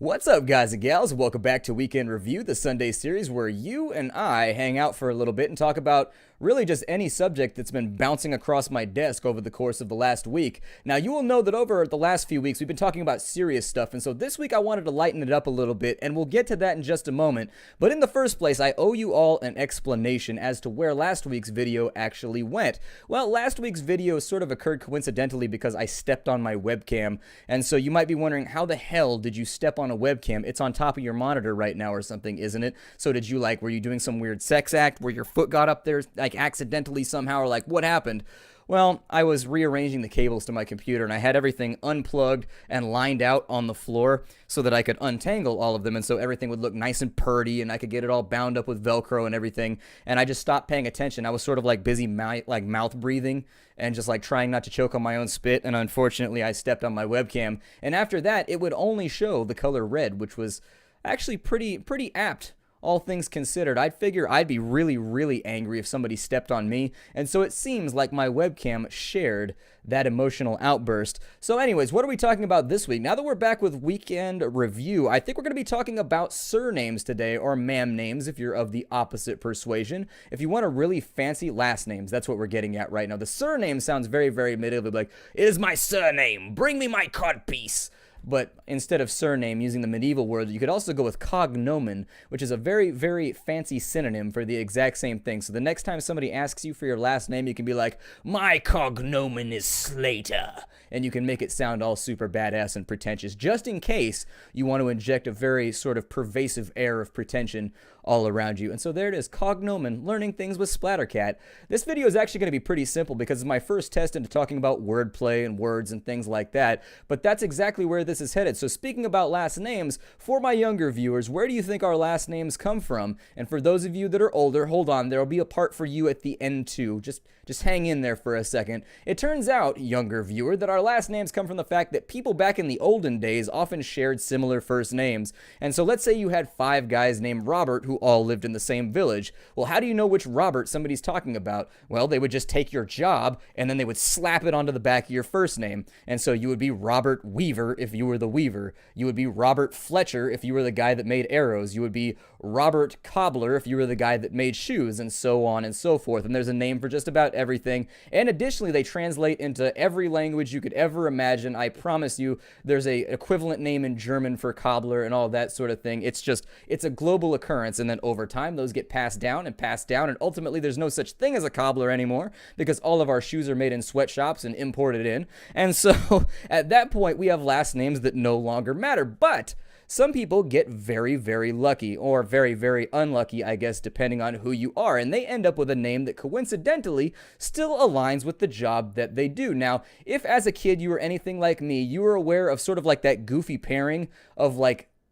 What's up, guys and gals? Welcome back to Weekend Review, the Sunday series where you and I hang out for a little bit and talk about really just any subject that's been bouncing across my desk over the course of the last week. Now, you will know that over the last few weeks, we've been talking about serious stuff, and so this week I wanted to lighten it up a little bit, and we'll get to that in just a moment. But in the first place, I owe you all an explanation as to where last week's video actually went. Well, last week's video sort of occurred coincidentally because I stepped on my webcam, and so you might be wondering, how the hell did you step on a webcam? It's on top of your monitor right now or something, isn't it? So did you, were you doing some weird sex act where your foot got up there, accidentally somehow, or what happened? Well, I was rearranging the cables to my computer, and I had everything unplugged and lined out on the floor so that I could untangle all of them, and so everything would look nice and purty, and I could get it all bound up with Velcro and everything, and I just stopped paying attention. I was sort of busy mouth breathing and just trying not to choke on my own spit, and unfortunately I stepped on my webcam, and after that it would only show the color red, which was actually pretty apt. All things considered, I'd figure I'd be really angry if somebody stepped on me, and so it seems like my webcam shared that emotional outburst. So anyways, what are we talking about this week? Now that we're back with Weekend Review, I think we're going to be talking about surnames today, or ma'am names if you're of the opposite persuasion. If you want a really fancy last names, that's what we're getting at right now. The surname sounds very medieval, it is my surname, bring me my codpiece. But instead of surname, using the medieval word, you could also go with cognomen, which is a very fancy synonym for the exact same thing. So the next time somebody asks you for your last name, you can be like, my cognomen is Slater. And you can make it sound all super badass and pretentious, just in case you want to inject a very sort of pervasive air of pretension all around you. And so there it is, cognomen, learning things with Splattercat. This video is actually going to be pretty simple because it's my first test into talking about wordplay and words and things like that. But that's exactly where this is headed. So speaking about last names, for my younger viewers, where do you think our last names come from? And for those of you that are older, hold on, there'll be a part for you at the end too. Just hang in there for a second. It turns out, younger viewer, that our last names come from the fact that people back in the olden days often shared similar first names. And so let's say you had 5 guys named Robert who all lived in the same village. Well, how do you know which Robert somebody's talking about? Well, they would just take your job and then they would slap it onto the back of your first name. And so you would be Robert Weaver if you were the weaver. You would be Robert Fletcher if you were the guy that made arrows. You would be Robert Cobbler if you were the guy that made shoes, and so on and so forth. And there's a name for just about everything. And additionally, they translate into every language you could ever imagine. I promise you, there's a equivalent name in German for cobbler and all that sort of thing. It's a global occurrence. And then over time, those get passed down, and ultimately there's no such thing as a cobbler anymore because all of our shoes are made in sweatshops and imported in. And so at that point, we have last names that no longer matter. But some people get very lucky, or very unlucky, I guess, depending on who you are, and they end up with a name that coincidentally still aligns with the job that they do. Now, if as a kid you were anything like me, you were aware of sort of that goofy pairing of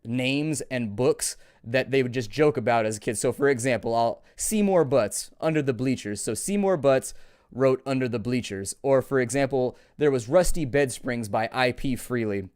names and books that they would just joke about as a kid. So for example, Seymour Butts, Under the Bleachers. So Seymour Butts wrote Under the Bleachers. Or for example, there was Rusty Bed Springs by I.P. Freely.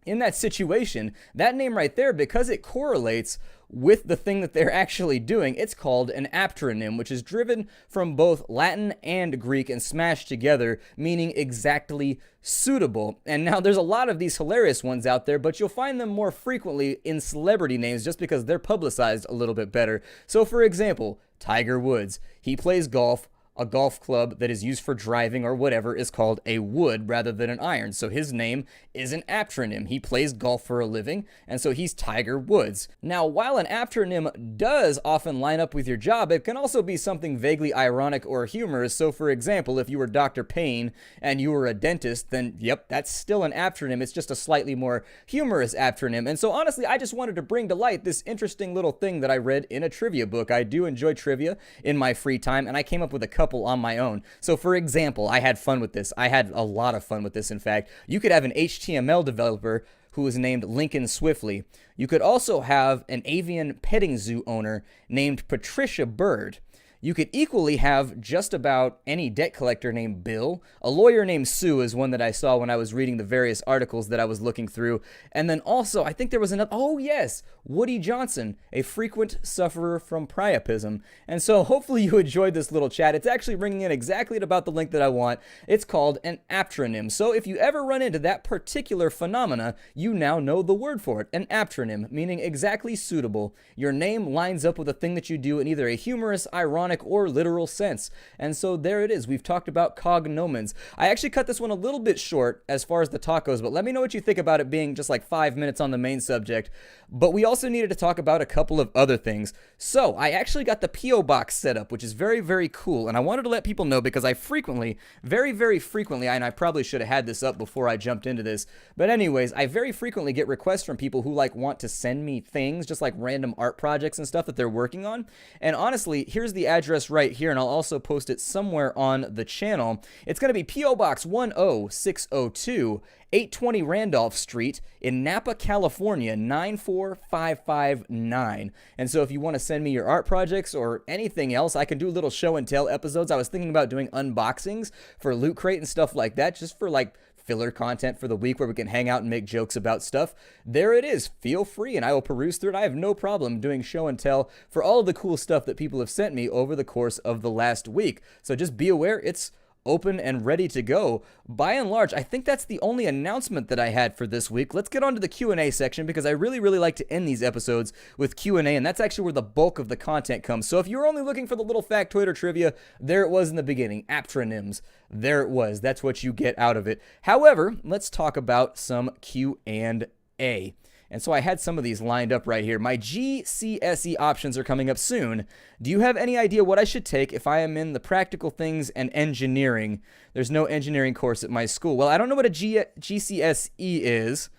In that situation, that name right there, because it correlates with the thing that they're actually doing, it's called an aptronym, which is driven from both Latin and Greek and smashed together, meaning exactly suitable. And now there's a lot of these hilarious ones out there, but you'll find them more frequently in celebrity names just because they're publicized a little bit better. So for example, Tiger Woods, he plays golf. A golf club that is used for driving or whatever is called a wood rather than an iron. So his name is an aptronym. He plays golf for a living, and so he's Tiger Woods. Now, while an aptronym does often line up with your job, it can also be something vaguely ironic or humorous. So for example, if you were Dr. Payne and you were a dentist, then yep, that's still an aptronym. It's just a slightly more humorous aptronym. And so honestly, I just wanted to bring to light this interesting little thing that I read in a trivia book. I do enjoy trivia in my free time, and I came up with a couple on my own. So for example, I had fun with this. I had a lot of fun with this, in fact. You could have an HTML developer who was named Lincoln Swiftly. You could also have an avian petting zoo owner named Patricia Bird. You could equally have just about any debt collector named Bill. A lawyer named Sue is one that I saw when I was reading the various articles that I was looking through. And then also, I think there was another, oh yes, Woody Johnson, a frequent sufferer from priapism. And so hopefully you enjoyed this little chat. It's actually ringing in exactly at about the length that I want. It's called an aptronym. So if you ever run into that particular phenomena, you now know the word for it, an aptronym, meaning exactly suitable. Your name lines up with a thing that you do in either a humorous, ironic, or literal sense. And so there it is. We've talked about cognomens. I actually cut this one a little bit short as far as the talk goes, but let me know what you think about it being just like 5 minutes on the main subject. But we also needed to talk about a couple of other things. So I actually got the P.O. box set up, which is very, very cool. And I wanted to let people know because I frequently, very, very frequently, and I probably should have had this up before I jumped into this. But anyways, I very frequently get requests from people who like want to send me things, just like random art projects and stuff that they're working on. And honestly, here's the address right here, and I'll also post it somewhere on the channel. It's going to be P.O. Box 10602, 820 Randolph Street in Napa, California, 94559. And so if you want to send me your art projects or anything else, I can do little show and tell episodes. I was thinking about doing unboxings for Loot Crate and stuff like that, just for like filler content for the week where we can hang out and make jokes about stuff. There it is. Feel free and I will peruse through it. I have no problem doing show and tell for all of the cool stuff that people have sent me over the course of the last week. So just be aware it's open and ready to go. By and large, I think that's the only announcement that I had for this week. Let's get on to the Q&A section because I really, really like to end these episodes with Q&A, and that's actually where the bulk of the content comes. So if you're only looking for the little factoid or trivia, there it was in the beginning. Aptronyms. There it was. That's what you get out of it. However, let's talk about some Q&A. And so I had some of these lined up right here. My GCSE options are coming up soon. Do you have any idea what I should take if I am in the practical things and engineering? There's no engineering course at my school. Well, I don't know what a GCSE is,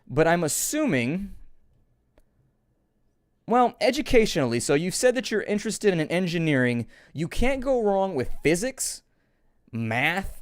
but I'm assuming, well, educationally. So you've said that you're interested in engineering. You can't go wrong with physics, math,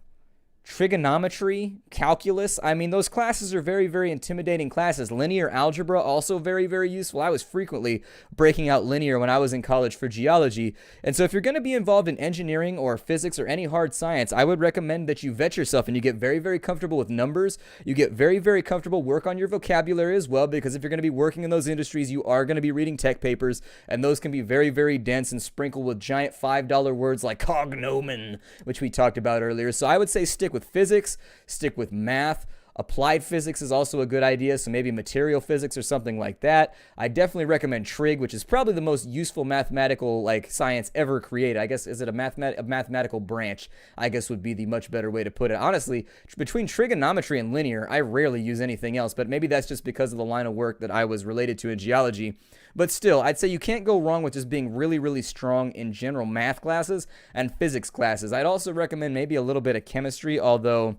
trigonometry, calculus. I mean, those classes are very, very intimidating classes. Linear algebra, also very, very useful. I was frequently breaking out linear when I was in college for geology. And so if you're going to be involved in engineering or physics or any hard science, I would recommend that you vet yourself and you get very, very comfortable with numbers. You get very, very comfortable, work on your vocabulary as well, because if you're going to be working in those industries, you are going to be reading tech papers, and those can be very, very dense and sprinkled with giant $5 words like cognomen, which we talked about earlier. So I would say stick with physics, stick with math. Applied physics is also a good idea, so maybe material physics or something like that. I definitely recommend trig, which is probably the most useful mathematical like science ever created. I guess, is it a mathematical branch? I guess would be the much better way to put it. Honestly, between trigonometry and linear, I rarely use anything else, but maybe that's just because of the line of work that I was related to in geology. But still, I'd say you can't go wrong with just being really, really strong in general math classes and physics classes. I'd also recommend maybe a little bit of chemistry, although,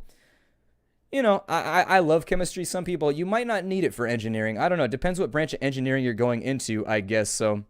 you know, I love chemistry. Some people, you might not need it for engineering. I don't know. It depends what branch of engineering you're going into, I guess. So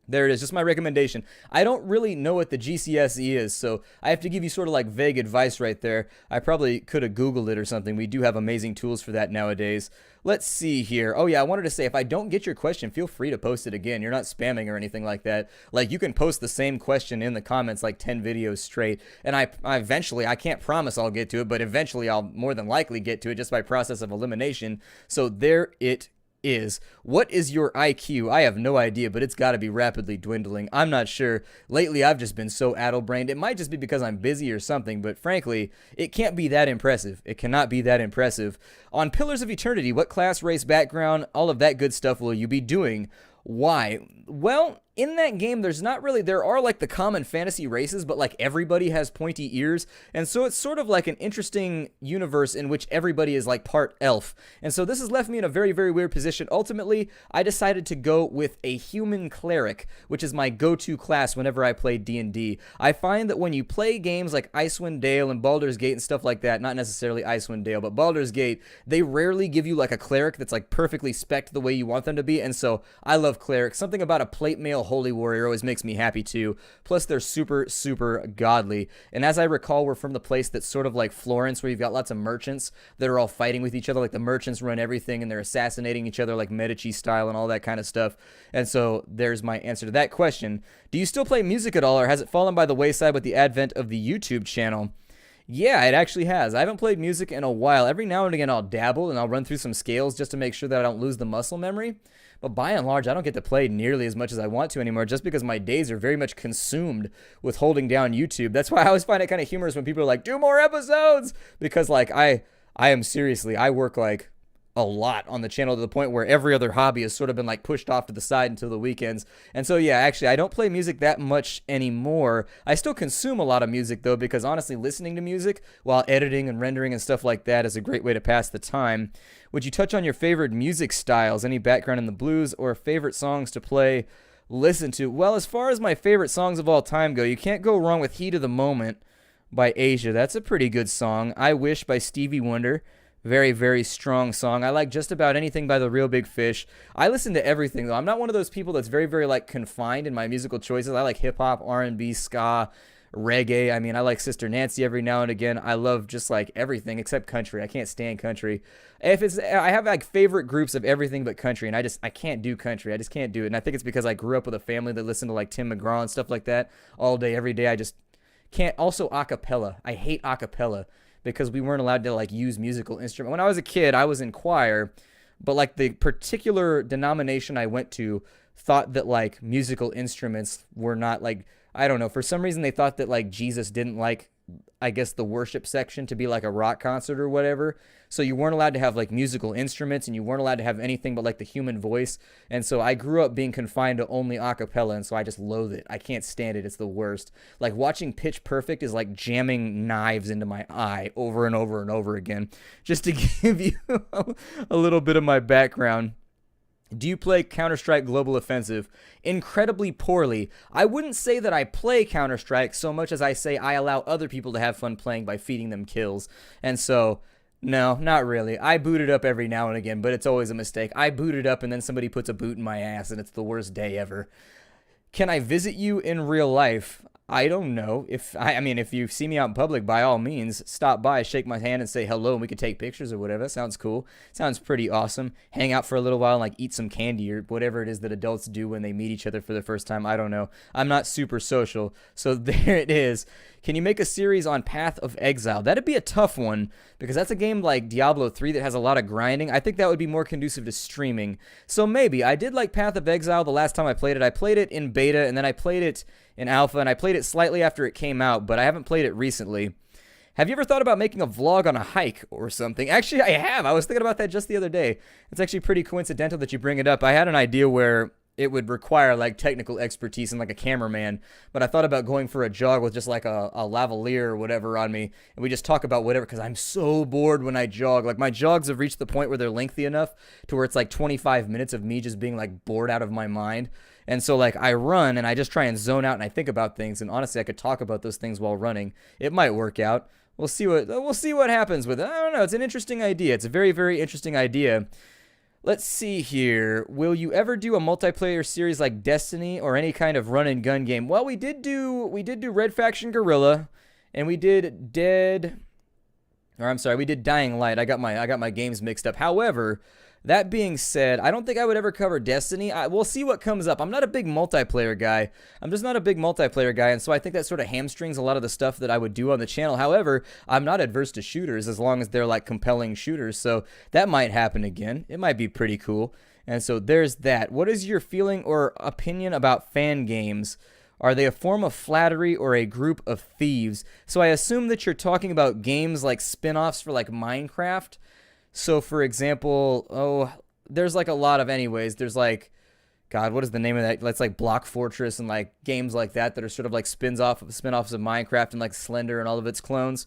there it is. Just my recommendation. I don't really know what the GCSE is, so I have to give you sort of like vague advice right there. I probably could have Googled it or something. We do have amazing tools for that nowadays. Let's see here. Oh yeah, I wanted to say, if I don't get your question, feel free to post it again. You're not spamming or anything like that. Like, you can post the same question in the comments like 10 videos straight, and I eventually, I can't promise I'll get to it, but eventually I'll more than likely get to it just by process of elimination. So there it is. What is your IQ? I have no idea, but it's got to be rapidly dwindling. I'm not sure. Lately, I've just been so addle-brained. It might just be because I'm busy or something, but frankly, it can't be that impressive. It cannot be that impressive. On Pillars of Eternity, what class, race, background, all of that good stuff will you be doing? Why? Well, in that game, there are like the common fantasy races, but like everybody has pointy ears. And so it's sort of like an interesting universe in which everybody is like part elf. And so this has left me in a very, very weird position. Ultimately, I decided to go with a human cleric, which is my go-to class whenever I play D&D. I find that when you play games like Icewind Dale and Baldur's Gate and stuff like that, not necessarily Icewind Dale, but Baldur's Gate, they rarely give you like a cleric that's like perfectly spec'd the way you want them to be. And so I love clerics. Something about a plate mail Channel Holy Warrior always makes me happy too. Plus, they're super, super godly. And as I recall, we're from the place that's sort of like Florence, where you've got lots of merchants that are all fighting with each other. Like the merchants run everything and they're assassinating each other like Medici style and all that kind of stuff. And so there's my answer to that question. Do you still play music at all, or has it fallen by the wayside with the advent of the YouTube channel? Yeah, it actually has. I haven't played music in a while. Every now and again, I'll dabble and I'll run through some scales just to make sure that I don't lose the muscle memory. But by and large, I don't get to play nearly as much as I want to anymore, just because my days are very much consumed with holding down YouTube. That's why I always find it kind of humorous when people are like, do more episodes! Because, like, I am seriously, I work, like, a lot on the channel to the point where every other hobby has sort of been like pushed off to the side until the weekends. And so yeah, actually I don't play music that much anymore. I still consume a lot of music though, because honestly listening to music while editing and rendering and stuff like that is a great way to pass the time. Would you touch on your favorite music styles, any background in the blues, or favorite songs to play, listen to? Well, as far as my favorite songs of all time go, you can't go wrong with Heat of the Moment by Asia. That's a pretty good song. I Wish by Stevie Wonder. Very, very strong song. I like just about anything by the Real Big Fish. I listen to everything, though. I'm not one of those people that's very, very, like, confined in my musical choices. I like hip-hop, R&B, ska, reggae. I mean, I like Sister Nancy every now and again. I love just, like, everything except country. I can't stand country. I have, like, favorite groups of everything but country, and I can't do country. I just can't do it. And I think it's because I grew up with a family that listened to, like, Tim McGraw and stuff like that all day, every day. I just can't. Also, a cappella. I hate a cappella, because we weren't allowed to like use musical instruments. When I was a kid, I was in choir, but like the particular denomination I went to thought that like musical instruments were not like, I don't know, for some reason they thought that like Jesus didn't like, I guess, the worship section to be like a rock concert or whatever. So you weren't allowed to have like musical instruments, and you weren't allowed to have anything but like the human voice. And so I grew up being confined to only a cappella, and so I just loathe it. I can't stand it. It's the worst. Like watching Pitch Perfect is like jamming knives into my eye over and over and over again. Just to give you a little bit of my background. Do you play Counter-Strike Global Offensive? Incredibly poorly. I wouldn't say that I play Counter-Strike so much as I say I allow other people to have fun playing by feeding them kills. And so, no, not really. I boot it up every now and again, but it's always a mistake. I boot it up and then somebody puts a boot in my ass, and it's the worst day ever. Can I visit you in real life? I don't know. I mean, if you see me out in public, by all means, stop by, shake my hand, and say hello, and we could take pictures or whatever. That sounds cool. Sounds pretty awesome. Hang out for a little while and like eat some candy or whatever it is that adults do when they meet each other for the first time. I don't know. I'm not super social, so there it is. Can you make a series on Path of Exile? That'd be a tough one, because that's a game like Diablo 3 that has a lot of grinding. I think that would be more conducive to streaming. So maybe. I did like Path of Exile the last time I played it. I played it in beta, and then I played it in alpha, and I played it slightly after it came out, but I haven't played it recently. Have you ever thought about making a vlog on a hike or something? Actually, I have. I was thinking about that just the other day. It's actually pretty coincidental that you bring it up. I had an idea where it would require like technical expertise and like a cameraman, but I thought about going for a jog with just like a lavalier or whatever on me, and we just talk about whatever, because I'm so bored when I jog. Like my jogs have reached the point where they're lengthy enough to where it's like 25 minutes of me just being like bored out of my mind. And so like I run and I just try and zone out and I think about things, and honestly I could talk about those things while running. It might work out. We'll see what happens with it. I don't know. It's an interesting idea. It's a very, very interesting idea. Let's see here. Will you ever do a multiplayer series like Destiny or any kind of run and gun game? Well, we did do Red Faction Guerrilla, and we did we did Dying Light. I got my games mixed up. However, that being said, I don't think I would ever cover Destiny. We'll see what comes up. I'm not a big multiplayer guy. I'm just not a big multiplayer guy, and so I think that sort of hamstrings a lot of the stuff that I would do on the channel. However, I'm not adverse to shooters as long as they're like compelling shooters, so that might happen again. It might be pretty cool. And so there's that. What is your feeling or opinion about fan games? Are they a form of flattery or a group of thieves? So I assume that you're talking about games like spin-offs for like Minecraft. So, for example, there's like a lot of anyways. There's like, God, what is the name of that? That's like Block Fortress and like games like that are sort of like spin-offs of Minecraft and like Slender and all of its clones.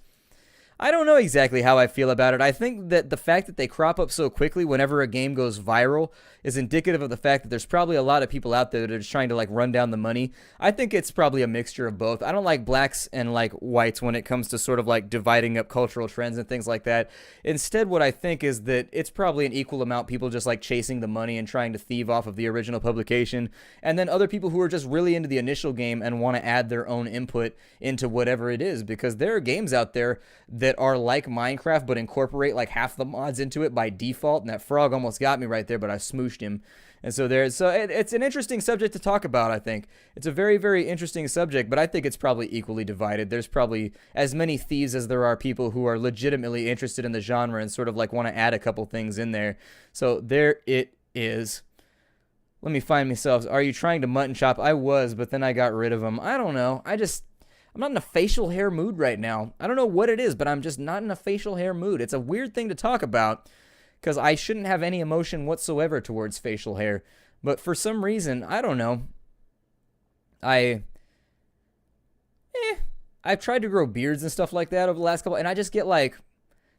I don't know exactly how I feel about it. I think that the fact that they crop up so quickly whenever a game goes viral is indicative of the fact that there's probably a lot of people out there that are just trying to like run down the money. I think it's probably a mixture of both. I don't like blacks and like whites when it comes to sort of like dividing up cultural trends and things like that. Instead, what I think is that it's probably an equal amount people just like chasing the money and trying to thieve off of the original publication, and then other people who are just really into the initial game and want to add their own input into whatever it is, because there are games out there that are like Minecraft but incorporate like half the mods into it by default. And that frog almost got me right there, but I smooshed him. And so it's an interesting subject to talk about. I think it's a very, very interesting subject, but I think it's probably equally divided. There's probably as many thieves as there are people who are legitimately interested in the genre and sort of like want to add a couple things in there. So there it is. Let me find myself. Are you trying to mutton chop? I was, but then I got rid of them. I don't know. I'm not in a facial hair mood right now. I don't know what it is, but I'm just not in a facial hair mood. It's a weird thing to talk about because I shouldn't have any emotion whatsoever towards facial hair. But for some reason, I don't know. I've tried to grow beards and stuff like that over the last couple, and I just get like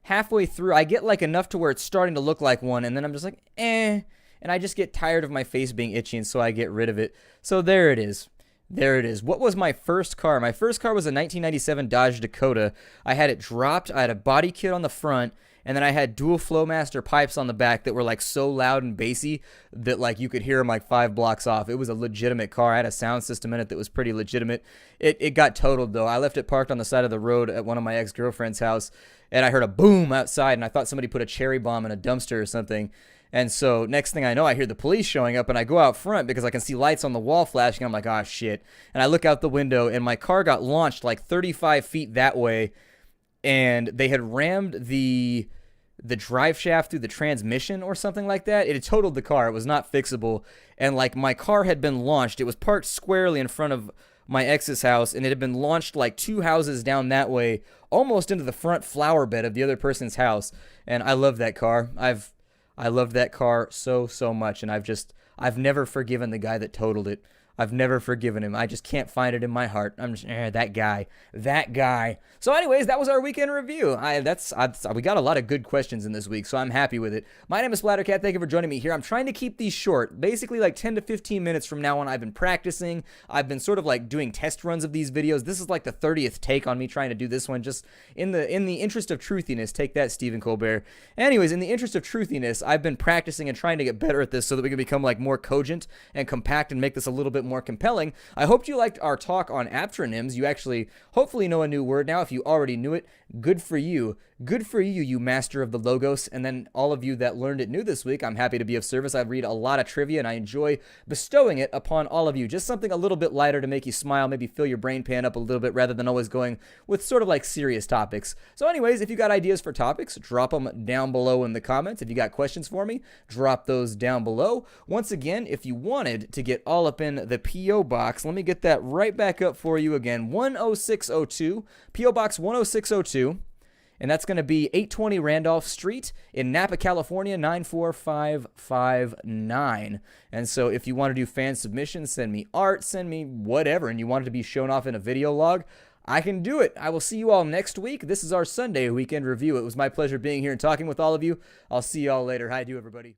halfway through, I get like enough to where it's starting to look like one, and then I'm just like, and I just get tired of my face being itchy, and so I get rid of it. So there it is. There it is. What was my first car? My first car was a 1997 Dodge Dakota. I had it dropped. I had a body kit on the front, and then I had dual Flowmaster pipes on the back that were like so loud and bassy that like you could hear them like 5 blocks off. It was a legitimate car. I had a sound system in it that was pretty legitimate. It got totaled though. I left it parked on the side of the road at one of my ex-girlfriend's house, and I heard a boom outside, and I thought somebody put a cherry bomb in a dumpster or something. And so next thing I know, I hear the police showing up, and I go out front because I can see lights on the wall flashing. I'm like, ah, shit. And I look out the window, and my car got launched like 35 feet that way, and they had rammed the drive shaft through the transmission or something like that. It had totaled the car. It was not fixable. And like my car had been launched. It was parked squarely in front of my ex's house, and it had been launched like 2 houses down that way, almost into the front flower bed of the other person's house. And I love that car. I love that car so, so much, and I've never forgiven the guy that totaled it. I've never forgiven him. I just can't find it in my heart. I'm just, that guy. So anyways, that was our weekend review. We got a lot of good questions in this week, so I'm happy with it. My name is Splattercat. Thank you for joining me here. I'm trying to keep these short, basically like 10 to 15 minutes from now on. I've been practicing. I've been sort of like doing test runs of these videos. This is like the 30th take on me trying to do this one, just in the interest of truthiness. Take that, Stephen Colbert. Anyways, in the interest of truthiness, I've been practicing and trying to get better at this so that we can become like more cogent and compact and make this a little bit more compelling. I hope you liked our talk on Aptronyms. You actually hopefully know a new word now. If you already knew it, good for you. Good for you, you master of the logos. And then all of you that learned it new this week, I'm happy to be of service. I read a lot of trivia, and I enjoy bestowing it upon all of you. Just something a little bit lighter to make you smile, maybe fill your brain pan up a little bit rather than always going with sort of like serious topics. So anyways, if you got ideas for topics, drop them down below in the comments. If you got questions for me, drop those down below. Once again, if you wanted to get all up in the P.O. Box, let me get that right back up for you again. 10602, P.O. Box 10602. And that's going to be 820 Randolph Street in Napa, California, 94559. And so if you want to do fan submissions, send me art, send me whatever, and you want it to be shown off in a video log, I can do it. I will see you all next week. This is our Sunday weekend review. It was my pleasure being here and talking with all of you. I'll see you all later. Hi, everybody.